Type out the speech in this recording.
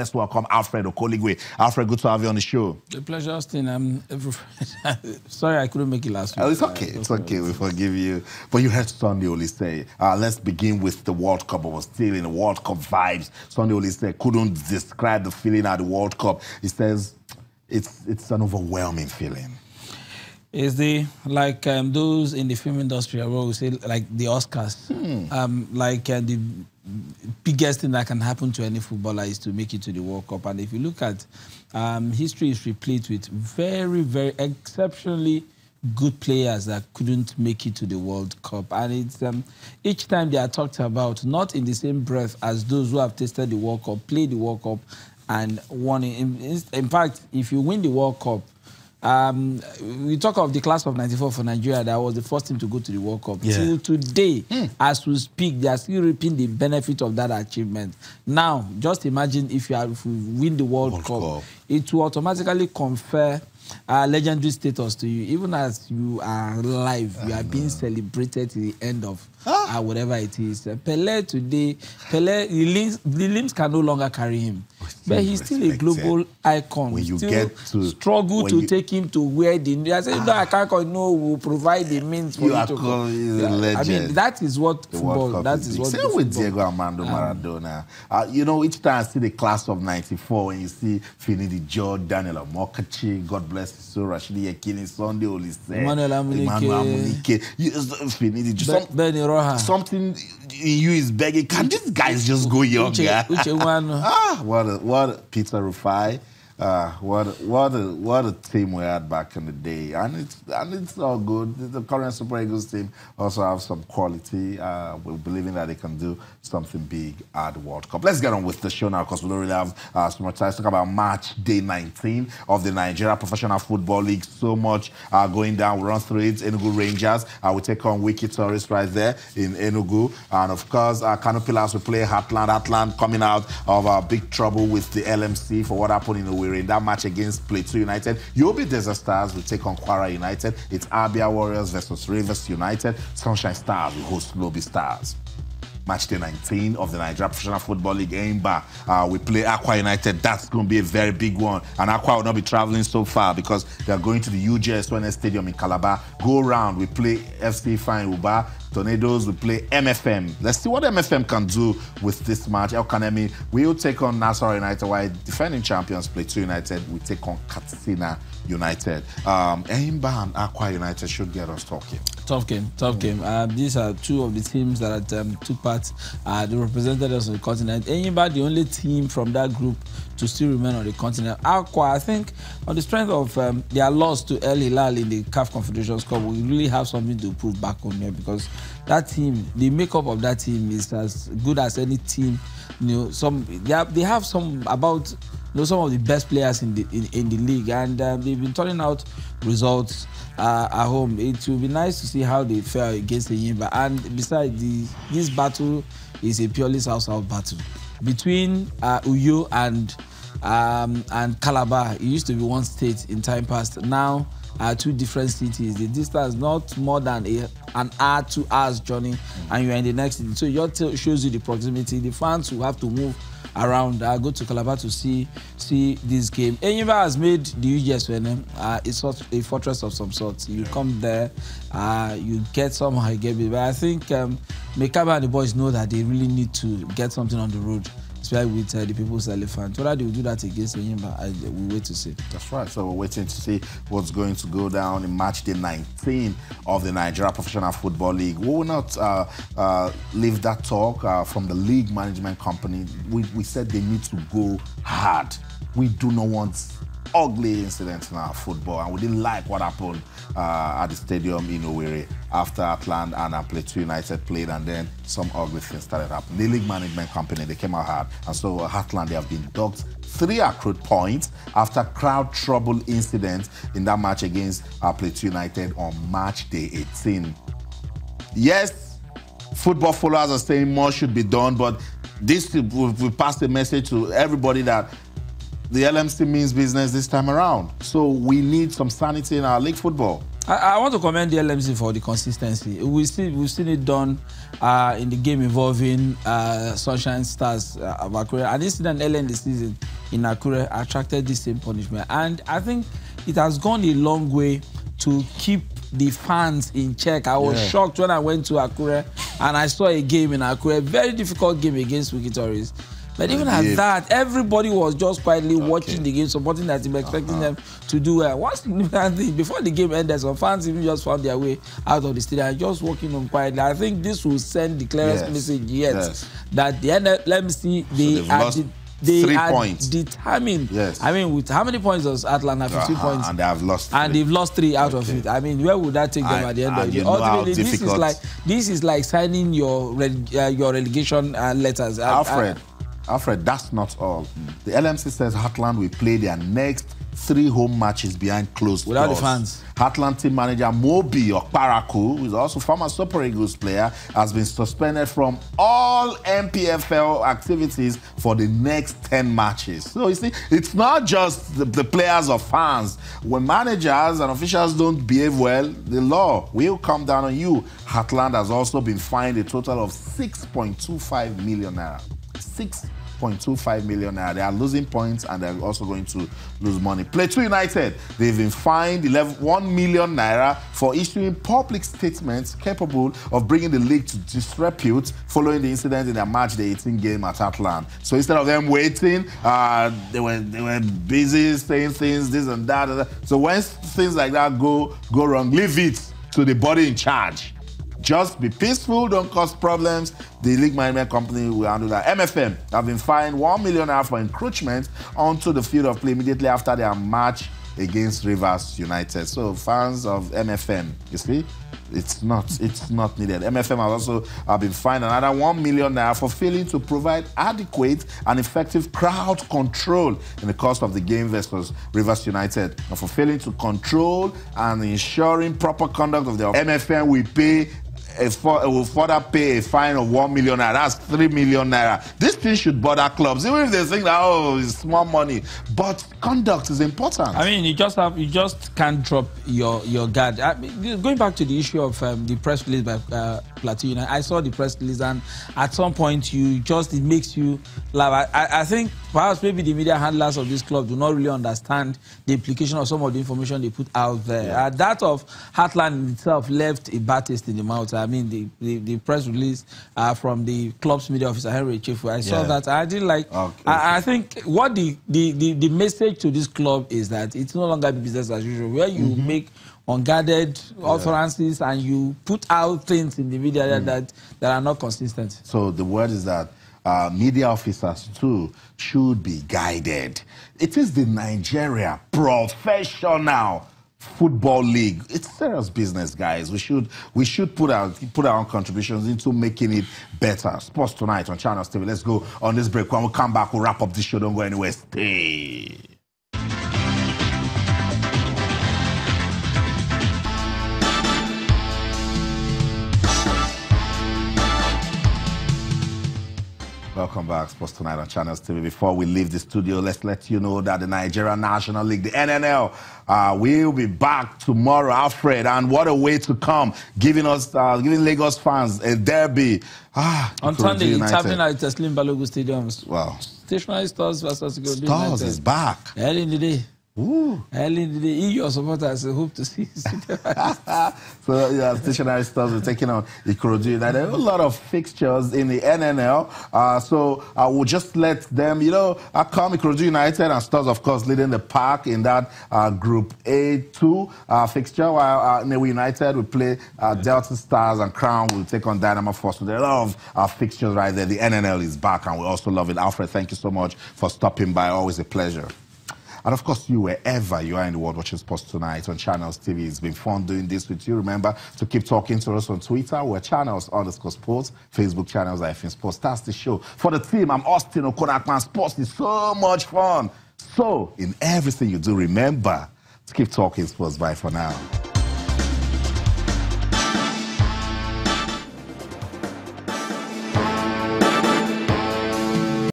Let's welcome Alfred Okoligwe. Alfred, good to have you on the show. The pleasure, Austin. Sorry I couldn't make it last week. Oh, it's okay. It's okay. We forgive you. But you heard Sunday Oli say, let's begin with the World Cup. I was still in the World Cup vibes. Sunday Oli said, couldn't describe the feeling at the World Cup. He says, it's an overwhelming feeling. Is the like those in the film industry, I will say like the Oscars, the biggest thing that can happen to any footballer is to make it to the World Cup. And if you look at history, is replete with very, very exceptionally good players that couldn't make it to the World Cup. And it's each time they are talked about, not in the same breath as those who have tasted the World Cup, played the World Cup, and won it. In fact, if you win the World Cup, we talk of the class of '94 for Nigeria that was the first team to go to the World Cup. Yeah. Till today, as we speak, they are still reaping the benefit of that achievement. Now, just imagine if you win the World Cup, it will automatically confer legendary status to you. Even as you are alive, you are being celebrated to the end of whatever it is. Pelé today, the limbs can no longer carry him. But he's still a global icon. When you still get to struggle to take him to where the I said, no, I can't call. No, we'll provide the means for you to go. I mean, that is what football. That is what. Same with Diego Armando Maradona. You know, each time I see the class of '94, when you see Finidi George, Daniel Amokachi, God bless his soul, Rashidi Yekini, Sunday Oli said, Emmanuel Amunike, Finidi, just something in you is begging. Can these guys just go younger? What a Peter Rufai, what a team we had back in the day, and it's all good. The current Super Eagles team also have some quality. We're believing that they can do something big at the World Cup. Let's get on with the show now, because we don't really have so much time to talk about match day 19 of the Nigeria Professional Football League. So much going down. We'll run through it. Enugu Rangers we take on Wiki Tourists right there in Enugu, and of course Kano Pillars will play Heartland coming out of big trouble with the LMC for what happened in Owerri in that match against Plateau United. Yobe Desert Stars will take on Kwara United. It's Abia Warriors versus Rivers United. Sunshine Stars will host Lobi Stars. Match day 19 of the Nigeria Professional Football League. We play Aqua United. That's going to be a very big one. And Aqua will not be traveling so far because they are going to the UJS Stadium in Calabar. Go round. We play FC Fine Uba. Tornadoes will play MFM. Let's see what MFM can do with this match. El Kanemi will take on Nassau United, while defending champions Plateau United will take on Katsina United. Eimba and Aqua United should get us talking. Tough game. These are two of the teams that took part. They represented us on the continent. Eimba, the only team from that group to still remain on the continent. Aqua, I think, on the strength of their loss to El Hilal in the CAF Confederations Cup, we really have something to prove back on here, because that team, the makeup of that team is as good as any team. You know, they have some about some of the best players in the league, and they've been turning out results at home. It will be nice to see how they fare against the Yimba. And besides, this battle is a purely South-South battle between Uyo and Calabar. It used to be one state in time past. Now, two different cities. The distance not more than an hour, 2 hours journey, and you are in the next city. So it shows you the proximity. The fans will have to move around, go to Calabar to see this game. Enyimba has made the UGS it's a fortress of some sort. You come there, you get somehow you get it. But I think Mekaba and the boys know that they really need to get something on the road, especially with the People's Elephant. Whether they will do that against Enyimba, we'll wait to see. That's right. So we're waiting to see what's going to go down in match day 19 of the Nigeria Professional Football League. We will not leave that talk from the league management company. We said they need to go hard. We do not want ugly incidents in our football, and we didn't like what happened at the stadium in Owerri after Heartland and Plateau United played, and then some ugly things started happening. The league management company, they came out hard, and so Heartland, they have been docked 3 accrued points after crowd trouble incident in that match against Plateau United on match day 18. Yes, football followers are saying more should be done, but this we passed a message to everybody that the LMC means business this time around. So we need some sanity in our league football. I want to commend the LMC for the consistency. We've seen it done in the game involving Sunshine Stars of Akure. An incident early in the season in Akure attracted the same punishment. And I think it has gone a long way to keep the fans in check. I was shocked when I went to Akure and I saw a game in Akure, a very difficult game against Wiki Tories. But even at that, everybody was just quietly watching the game, supporting that team, expecting them to do well. What's the significant thing? Before the game ended, some fans even just found their way out of the stadium and just walking home quietly. I think this will send the clearest message yet that the NLMC, they are determined. I mean, with how many points does Atlanta? 15 points. And they have lost 3. And they've lost 3 out of it. I mean, where would that take them at the end of the day? Ultimately, this is like signing your relegation letters. Alfred, that's not all. The LMC says Heartland will play their next 3 home matches behind closed doors. Without the fans. Heartland team manager Mobi Okparaku, who is also former Super Eagles player, has been suspended from all NPFL activities for the next 10 matches. So you see, it's not just the players or fans. When managers and officials don't behave well, the law will come down on you. Heartland has also been fined a total of 6.25 million naira. 6.25 million naira. They are losing points and they're also going to lose money. Plateau United, they've been fined 1 million naira for issuing public statements capable of bringing the league to disrepute following the incident in their match day 18 game at Heartland. So instead of them waiting, they were busy saying things, this and that. So when things like that go wrong, leave it to the body in charge. Just be peaceful, don't cause problems. The league management company will handle that. MFM have been fined 1 million naira for encroachment onto the field of play immediately after their match against Rivers United. So fans of MFM, you see, it's not needed. MFM has also been fined another 1 million naira for failing to provide adequate and effective crowd control in the course of the game versus Rivers United, and for failing to control and ensuring proper conduct of their MFM will further pay a fine of 1 million naira. That's 3 million naira. This thing should bother clubs, even if they think that, oh, it's small money. But conduct is important. I mean, you just can't drop your guard. Going back to the issue of the press release by Plateau United, I saw the press release, and at some point, it makes you laugh. I think perhaps maybe the media handlers of this club do not really understand the implication of some of the information they put out there. That of Heartland itself left a bad taste in the mouth. I mean, the press release from the club's media officer, Henry Chifu, I saw that. I didn't like. I think what the message to this club is that it's no longer business as usual, where you make unguarded utterances and you put out things in the media that are not consistent. So the word is that media officers too should be guided. It is the Nigeria Professional Football League. It's serious business, guys. We should put our own contributions into making it better. Sports Tonight on Channels TV. Let's go on this break. When we come back, we'll wrap up this show. Don't go anywhere. Stay. Welcome back, Sports Tonight on Channels TV. Before we leave the studio, let's let you know that the Nigeria National League, the NNL, will be back tomorrow, Alfred, and what a way to come, giving Lagos fans a derby. On Sunday, it's happening at Teslim Balogun Stadium. Wow. Stationary Stars versus Okoligwe. Stars is back. Early in the day. Ooh. Early in the day, your supporters hope to see. So, yeah, Stationary Stars are taking on Ikorodu United. There are a lot of fixtures in the NNL. So, I will just let them, come Ikorodu United and Stars, of course, leading the pack in that Group A2 fixture, while Newe United will play Delta Stars, and Crown will take on Dynamo Force. So, there are a lot of fixtures right there. The NNL is back, and we also love it. Alfred, thank you so much for stopping by. Always a pleasure. And of course, you, wherever you are in the world watching Sports Tonight on Channels TV, it's been fun doing this with you. Remember to keep talking to us on Twitter. We're Channels_Sports, Facebook Channels IFN Sports. That's the show. For the team, I'm Austin Okonakman. Sports is so much fun. So, in everything you do, remember to keep talking sports. Bye for now.